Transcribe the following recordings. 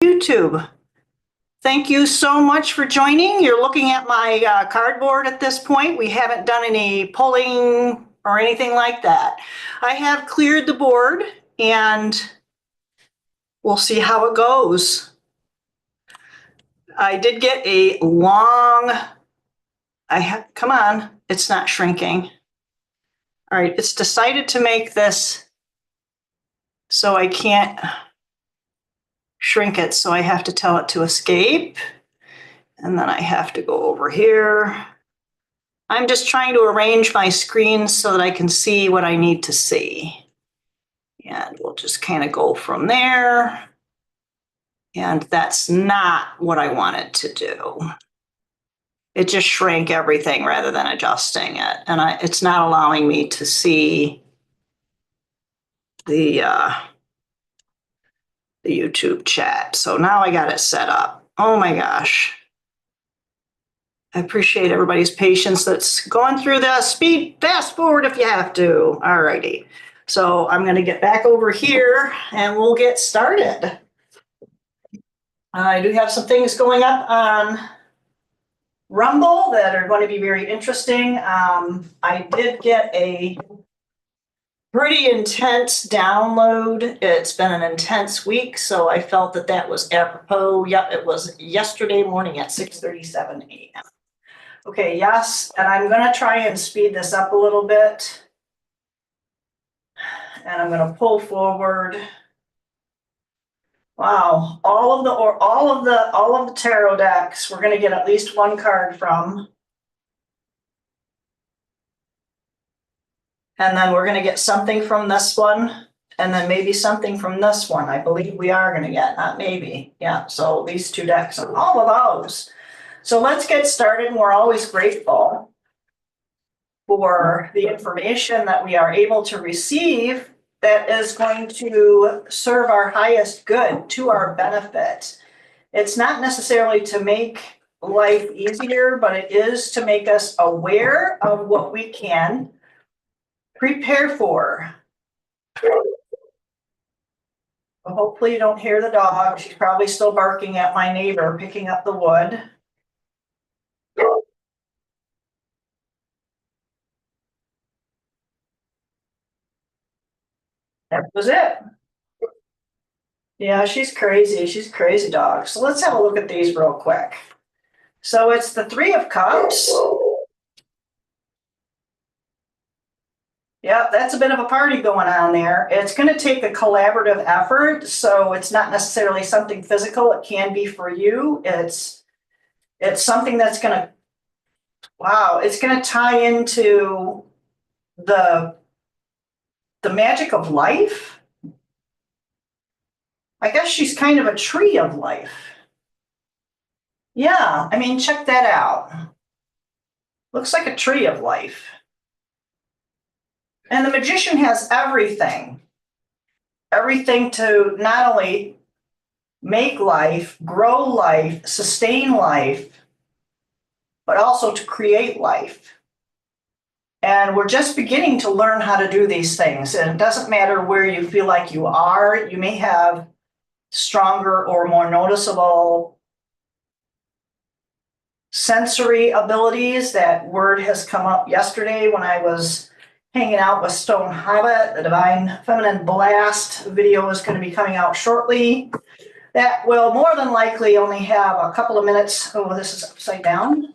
YouTube. Thank you so much for joining. You're looking at my cardboard at this point. We haven't done any pulling or anything like that. I have cleared the board and we'll see how it goes. I did get a long, come on, it's not shrinking. All right, it's decided to make this so I can't shrink it, so I have to tell it to escape. And then I have to go over here. I'm just trying to arrange my screen so that I can see what I need to see. And we'll just kind of go from there. And that's not what I wanted to do. It just shrank everything rather than adjusting it. And it's not allowing me to see the YouTube chat. So now I got it set up. Oh my gosh. I appreciate everybody's patience that's going through the speed fast forward if you have to. All righty. So I'm going to get back over here and we'll get started. I do have some things going up on Rumble that are going to be very interesting. I did get a pretty intense download. It's been an intense week, so I felt that that was apropos. Yep, it was yesterday morning at 6:37 a.m. Okay, yes, and I'm going to try and speed this up a little bit. And I'm going to pull forward. Wow, all of the tarot decks, we're going to get at least one card from. And then we're going to get something from this one, and then maybe something from this one. I believe we are going to get, not maybe. Yeah, so these two decks are all of those. So let's get started. We're always grateful for the information that we are able to receive that is going to serve our highest good, to our benefit. It's not necessarily to make life easier, but it is to make us aware of what we can prepare for. Well, hopefully you don't hear the dog. She's probably still barking at my neighbor picking up the wood. That was it. Yeah, she's crazy. She's a crazy dog. So let's have a look at these real quick. So it's the Three of Cups. Yeah, that's a bit of a party going on there. It's going to take a collaborative effort, so it's not necessarily something physical. It can be for you. It's something that's going to, wow, it's going to tie into the magic of life. I guess she's kind of a tree of life. Yeah, I mean, check that out. Looks like a tree of life. And the magician has everything. Everything to not only make life, grow life, sustain life, but also to create life. And we're just beginning to learn how to do these things. And it doesn't matter where you feel like you are. You may have stronger or more noticeable sensory abilities. That word has come up yesterday when I was hanging out with Stone Hobbit. The Divine Feminine Blast video is going to be coming out shortly. That will more than likely only have a couple of minutes. Oh, this is upside down.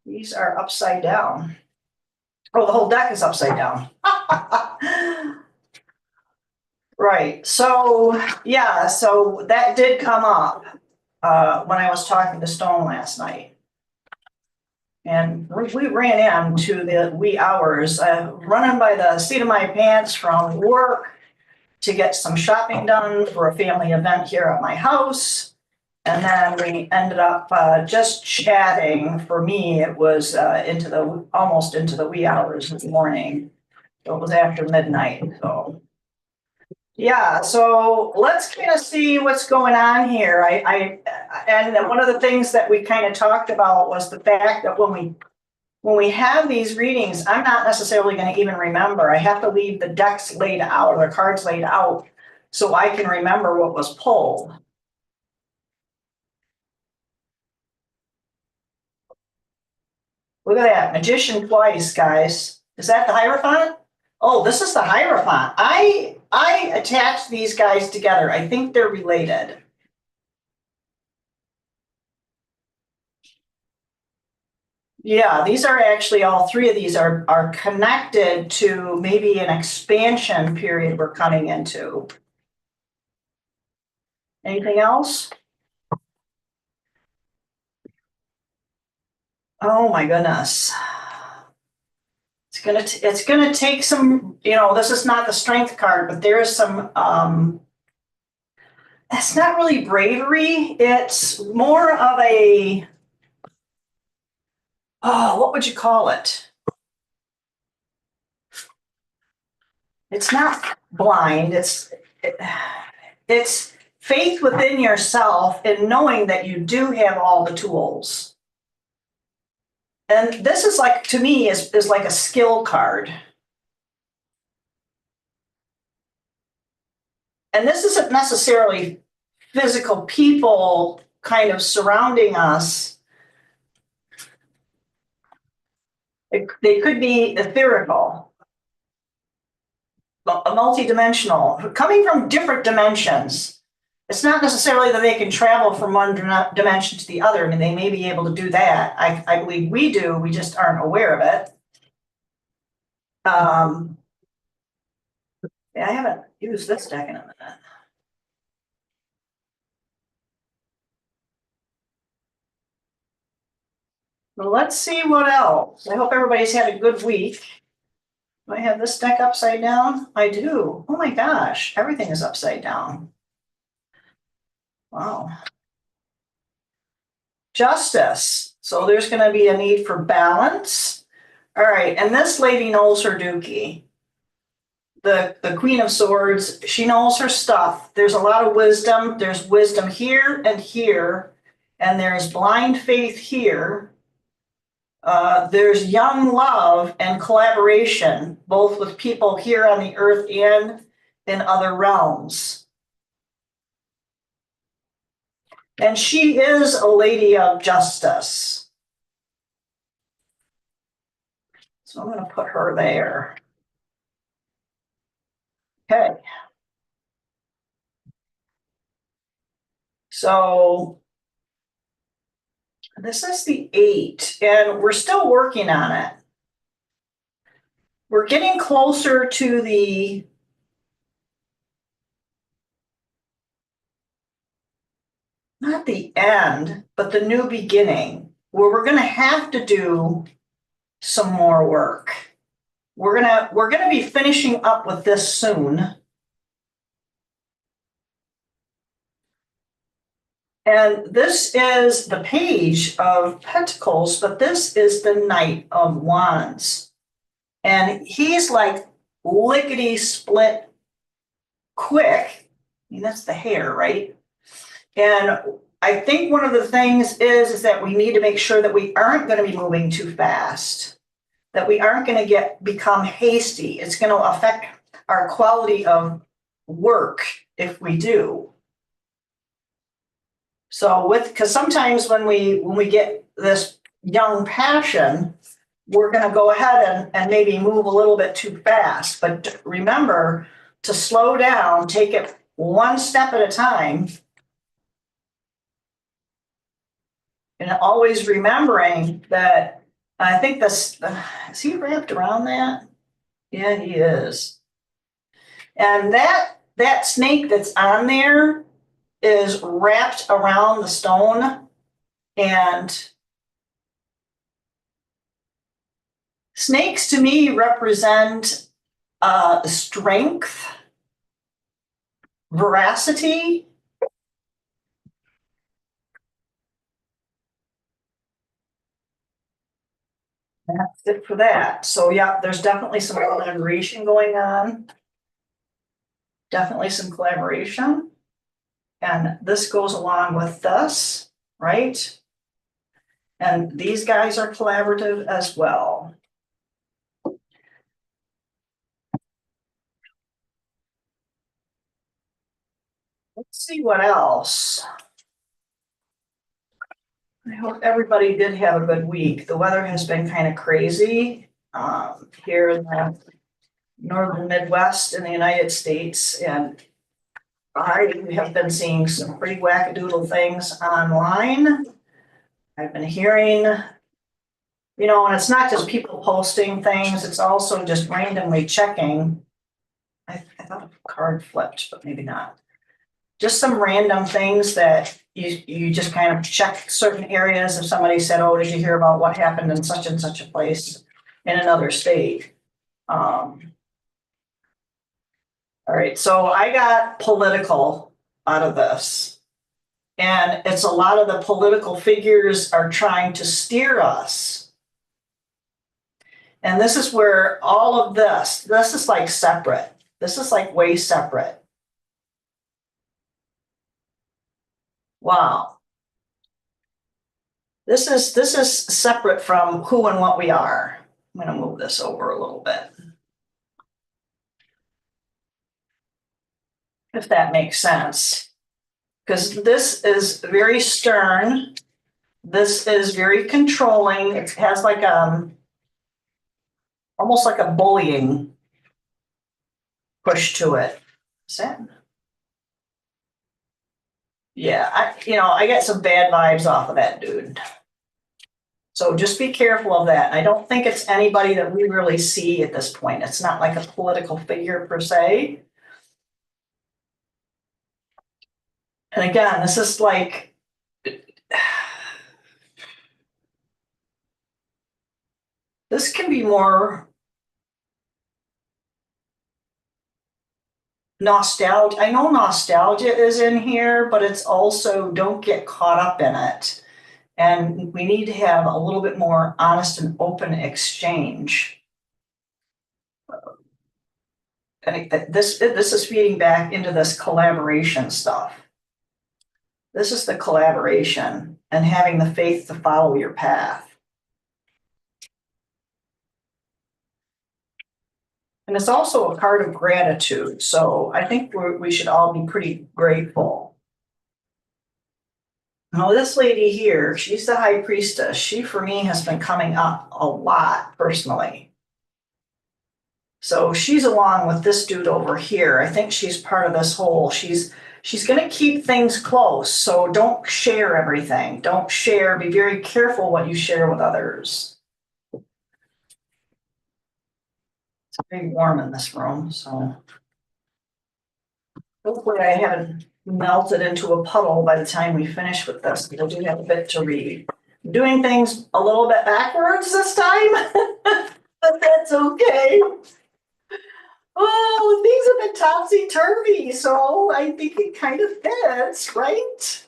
These are upside down. Oh, the whole deck is upside down. Right. So, yeah, so that did come up when I was talking to Stone last night. And we ran into the wee hours, running by the seat of my pants from work to get some shopping done for a family event here at my house. And then we ended up just chatting. For me, it was almost into the wee hours of the morning. So it was after midnight. So yeah, so let's kind of see what's going on here. And one of the things that we kind of talked about was the fact that when we have these readings, I'm not necessarily going to even remember. I have to leave the decks laid out or the cards laid out so I can remember what was pulled. Look at that, magician twice, guys. Is that the Hierophant? Oh, this is the Hierophant. I attached these guys together. I think they're related. Yeah, these are actually, all three of these are connected to maybe an expansion period we're coming into. Anything else? Oh my goodness. It's gonna take some, this is not the strength card, but there is some it's not really bravery, it's more of a, oh, what would you call it? It's not blind, it's faith within yourself and knowing that you do have all the tools. And this is like, to me, is like a skill card. And this isn't necessarily physical people kind of surrounding us. They could be etherical, multidimensional, coming from different dimensions. It's not necessarily that they can travel from one dimension to the other. I mean, they may be able to do that. I believe we do. We just aren't aware of it. Yeah, I haven't used this deck in a minute. Well, let's see what else. I hope everybody's had a good week. Do I have this deck upside down? I do. Oh my gosh, everything is upside down. Wow. Justice. So there's going to be a need for balance. All right, and this lady knows her dookie. The Queen of Swords, she knows her stuff. There's a lot of wisdom. There's wisdom here, and there's blind faith here. There's young love and collaboration, both with people here on the earth and in other realms. And she is a lady of justice. So I'm going to put her there. Okay. So this is the 8, and we're still working on it. We're getting closer to the not the end, but the new beginning, where we're going to have to do some more work. We're gonna be finishing up with this soon. And this is the Page of Pentacles, but this is the Knight of Wands. And he's like lickety split quick. I mean, that's the hair, right? And I think one of the things is that we need to make sure that we aren't going to be moving too fast, that we aren't going to become hasty. It's going to affect our quality of work if we do. So because sometimes when we get this young passion, we're going to go ahead and maybe move a little bit too fast. But remember to slow down, take it one step at a time. And always remembering that, I think this, is he wrapped around that? Yeah, he is. And that snake that's on there is wrapped around the stone, and snakes to me represent strength, veracity. That's it for that. So yeah, there's definitely some collaboration going on. Definitely some collaboration. And this goes along with this, right? And these guys are collaborative as well. Let's see what else. I hope everybody did have a good week. The weather has been kind of crazy here in the northern Midwest in the United States, and I have been seeing some pretty wackadoodle things online. I've been hearing, and it's not just people posting things, it's also just randomly checking. I thought a card flipped, but maybe not. Just some random things that you just kind of check certain areas. If somebody said, oh, did you hear about what happened in such and such a place in another state? All right, so I got political out of this. And it's a lot of the political figures are trying to steer us. And this is where all of this is like separate. This is like way separate. Wow. This is separate from who and what we are. I'm going to move this over a little bit, if that makes sense. Because this is very stern. This is very controlling. It has like almost like a bullying push to it. Is that? Yeah, I get some bad vibes off of that dude. So just be careful of that. I don't think it's anybody that we really see at this point. It's not like a political figure per se. And again, this is like, this can be more nostalgia. I know nostalgia is in here, but it's also don't get caught up in it. And we need to have a little bit more honest and open exchange. And this is feeding back into this collaboration stuff. This is the collaboration and having the faith to follow your path. And it's also a card of gratitude. So I think we should all be pretty grateful. Now, this lady here, she's the high priestess. She, for me, has been coming up a lot personally. So she's along with this dude over here. I think she's part of this whole, she's going to keep things close. So don't share everything. Don't share. Be very careful what you share with others. It's very warm in this room, so hopefully I haven't melted into a puddle by the time we finish with this, because I do have a bit to read. I'm doing things a little bit backwards this time, but that's okay. Oh, things have been topsy-turvy, so I think it kind of fits, right?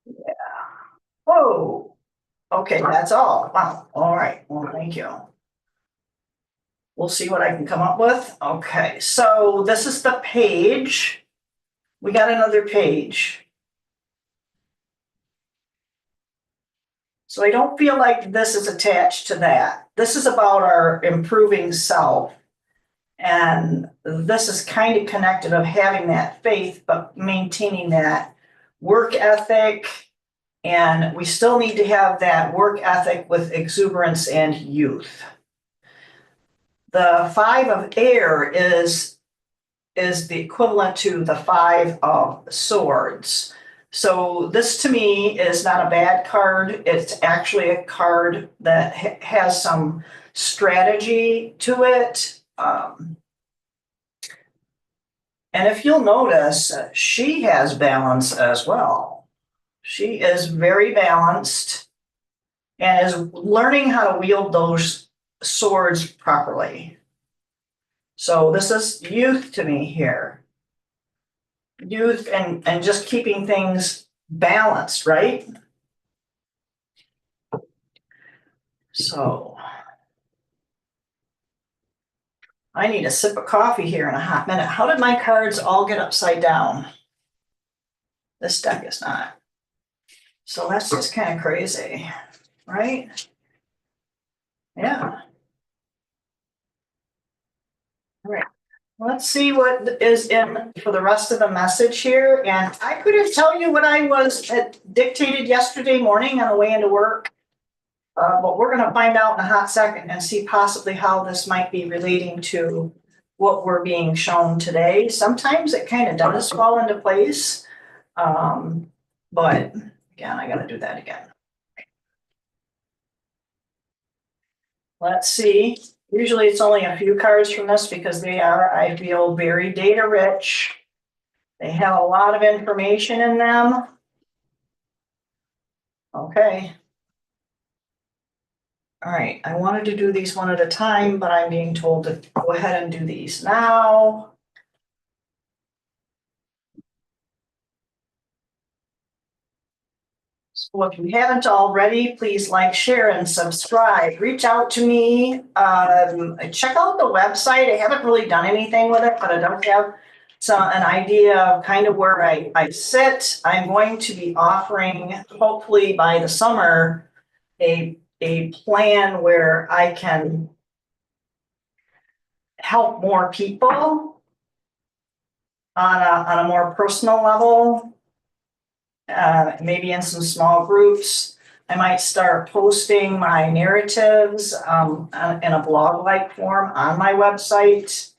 Yeah. Whoa. Okay, that's all. Wow. All right. Well, thank you. We'll see what I can come up with. Okay, so this is the page. We got another page. So I don't feel like this is attached to that. This is about our improving self. And this is kind of connected of having that faith, but maintaining that work ethic. And we still need to have that work ethic with exuberance and youth. The 5 of air is the equivalent to the 5 of swords. So this to me is not a bad card. It's actually a card that has some strategy to it. And if you'll notice, she has balance as well. She is very balanced and is learning how to wield those swords properly. So this is youth to me here. Youth and just keeping things balanced, right? So I need a sip of coffee here in a hot minute. How did my cards all get upside down? This deck is not. So that's just kind of crazy, right? Yeah. All right. Let's see what is in for the rest of the message here. And I couldn't tell you what I was dictated yesterday morning on the way into work. But we're going to find out in a hot second and see possibly how this might be relating to what we're being shown today. Sometimes it kind of does fall into place. But again, I got to do that again. Let's see. Usually it's only a few cards from this because they are, I feel, very data rich. They have a lot of information in them. Okay. All right, I wanted to do these one at a time, but I'm being told to go ahead and do these now. So if you haven't already, please like, share, and subscribe. Reach out to me. Check out the website. I haven't really done anything with it, but I don't have an idea of kind of where I sit. I'm going to be offering, hopefully by the summer, a plan where I can help more people on a more personal level. Maybe in some small groups. I might start posting my narratives in a blog-like form on my website.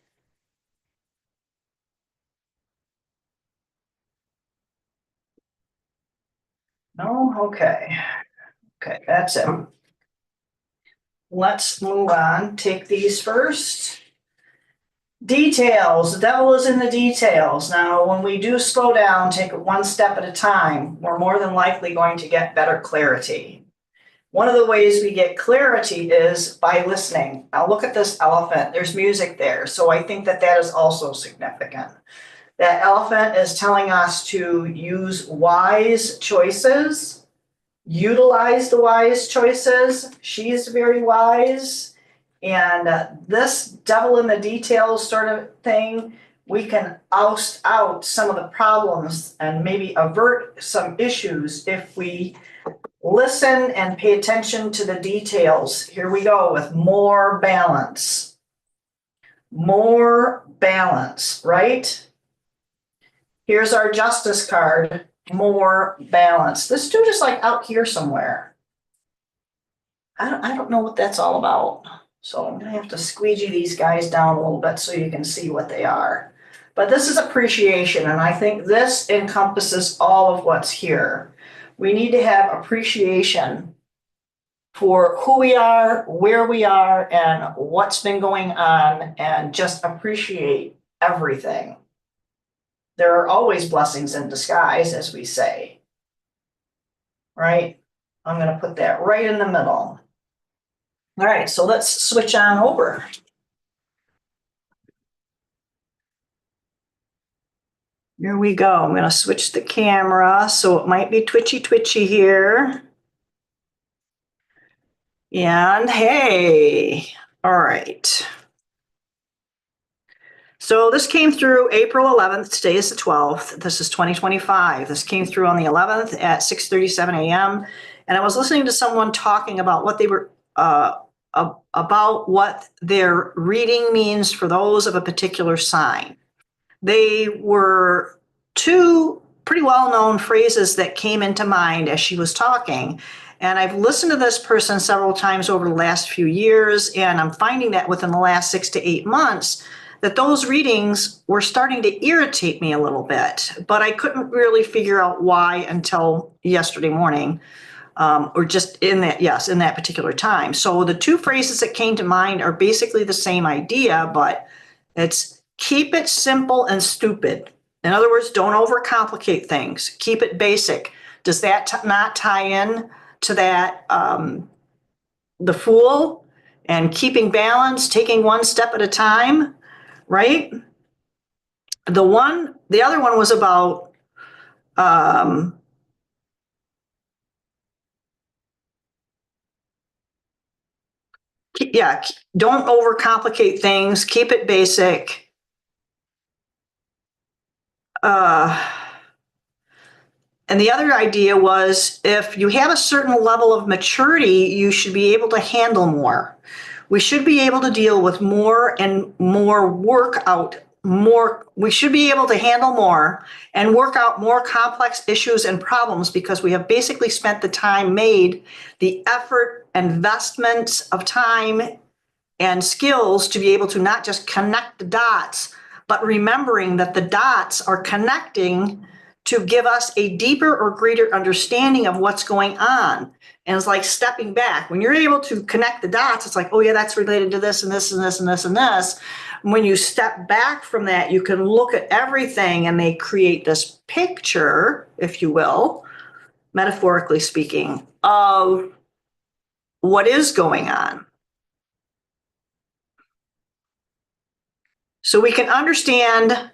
No, okay. Okay, that's it. Let's move on. Take these first. Details. The devil is in the details. Now, when we do slow down, take it one step at a time, we're more than likely going to get better clarity. One of the ways we get clarity is by listening. Now look at this elephant. There's music there. So I think that that is also significant. That elephant is telling us to use wise choices, utilize the wise choices. She's very wise. And this devil in the details sort of thing, we can oust out some of the problems and maybe avert some issues if we listen and pay attention to the details. Here we go with more balance. More balance, right? Here's our justice card. More balance. This dude is like out here somewhere. I don't know what that's all about. So I'm going to have to squeegee these guys down a little bit so you can see what they are. But this is appreciation, and I think this encompasses all of what's here. We need to have appreciation for who we are, where we are, and what's been going on, and just appreciate everything. There are always blessings in disguise, as we say, right? I'm going to put that right in the middle. All right, so let's switch on over. Here we go. I'm going to switch the camera, so it might be twitchy here. And hey, all right. So this came through April 11th. Today is the 12th. This is 2025. This came through on the 11th at 6:37 a.m. And I was listening to someone talking about what they were about what their reading means for those of a particular sign. They were two pretty well-known phrases that came into mind as she was talking. And I've listened to this person several times over the last few years, and I'm finding that within the last 6 to 8 months, that those readings were starting to irritate me a little bit, but I couldn't really figure out why until yesterday morning, or just in that particular time. So the two phrases that came to mind are basically the same idea, but it's keep it simple and stupid. In other words, don't overcomplicate things. Keep it basic. Does that not tie in to that, the Fool and keeping balance, taking one step at a time, right? The other one was about don't overcomplicate things, keep it basic. And the other idea was if you have a certain level of maturity, you should be able to handle more, We should be able to deal with more and more we should be able to handle more and work out more complex issues and problems because we have basically spent the time, made the effort, investments of time and skills to be able to not just connect the dots, but remembering that the dots are connecting to give us a deeper or greater understanding of what's going on. And it's like stepping back. When you're able to connect the dots, it's like, oh yeah, that's related to this and this and this and this and this. When you step back from that, you can look at everything and they create this picture, if you will, metaphorically speaking, of what is going on. So we can understand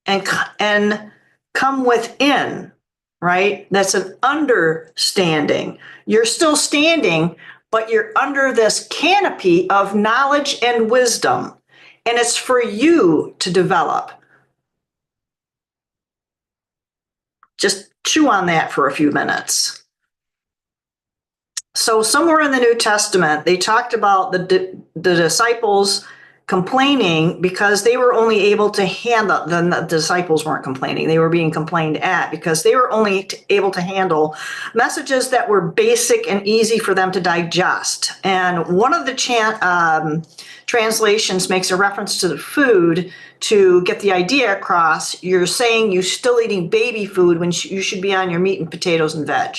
and come within, right? That's an understanding. You're still standing, but you're under this canopy of knowledge and wisdom, and it's for you to develop. Just chew on that for a few minutes. So somewhere in the New Testament, they talked about the disciples complaining because they were only able to handle, the disciples weren't complaining, they were being complained at because they were only able to handle messages that were basic and easy for them to digest. And one of the translations makes a reference to the food to get the idea across. You're saying you're still eating baby food when you should be on your meat and potatoes and veg.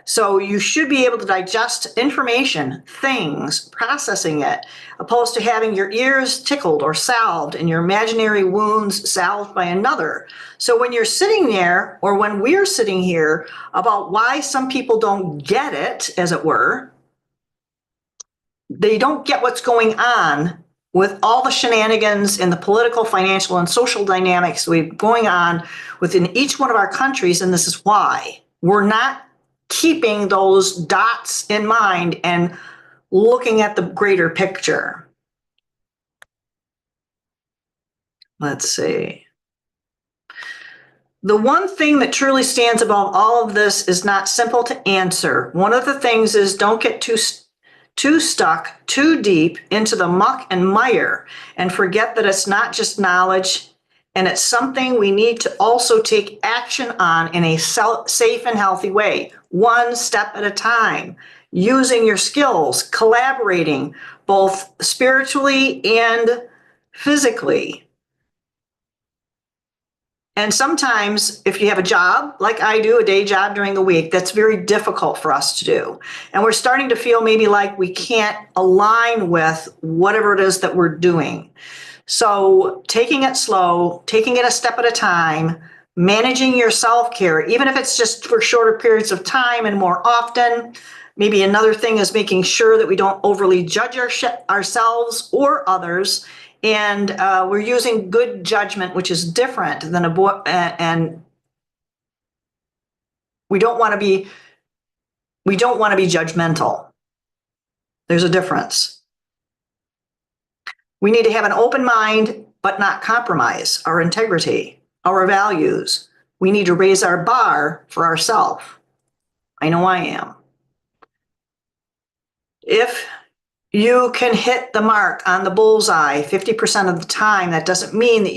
So you should be able to digest information, things, processing it, opposed to having your ears tickled or salved and your imaginary wounds salved by another. So when you're sitting there, or when we're sitting here about why some people don't get it, as it were, they don't get what's going on with all the shenanigans and the political, financial, and social dynamics we've going on within each one of our countries, and this is why. We're not keeping those dots in mind and looking at the greater picture. Let's see. The one thing that truly stands above all of this is not simple to answer. One of the things is don't get too stuck, too deep into the muck and mire and forget that it's not just knowledge, and it's something we need to also take action on in a safe and healthy way, one step at a time, using your skills, collaborating both spiritually and physically. And sometimes if you have a job, like I do, a day job during the week, that's very difficult for us to do. And we're starting to feel maybe like we can't align with whatever it is that we're doing. So taking it slow, taking it a step at a time, managing your self-care, even if it's just for shorter periods of time and more often. Maybe another thing is making sure that we don't overly judge ourselves or others. And we're using good judgment, which is different than and we don't want to be judgmental. There's a difference. We need to have an open mind, but not compromise our integrity, our values. We need to raise our bar for ourselves. I know I am. If you can hit the mark on the bullseye 50% of the time, that doesn't mean that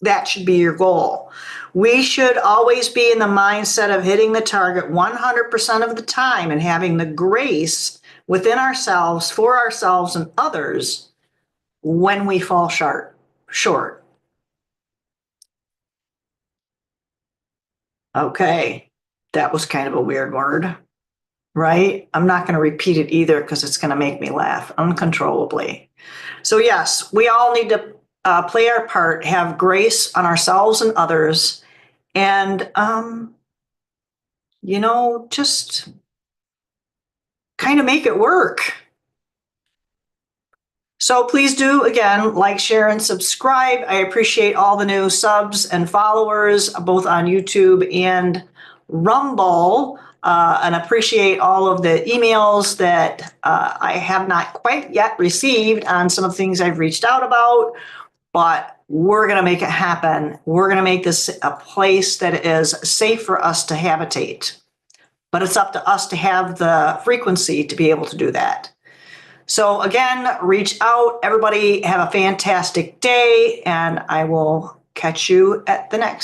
that should be your goal. We should always be in the mindset of hitting the target 100% of the time and having the grace within ourselves, for ourselves and others when we fall short. Okay, that was kind of a weird word, right? I'm not going to repeat it either because it's going to make me laugh uncontrollably. So yes, we all need to play our part, have grace on ourselves and others, and, just kind of make it work. So please do, again, like, share, and subscribe. I appreciate all the new subs and followers, both on YouTube and Rumble, and appreciate all of the emails that I have not quite yet received on some of the things I've reached out about, but we're going to make it happen. We're going to make this a place that is safe for us to habitate, but it's up to us to have the frequency to be able to do that. So again, reach out. Everybody have a fantastic day, and I will catch you at the next.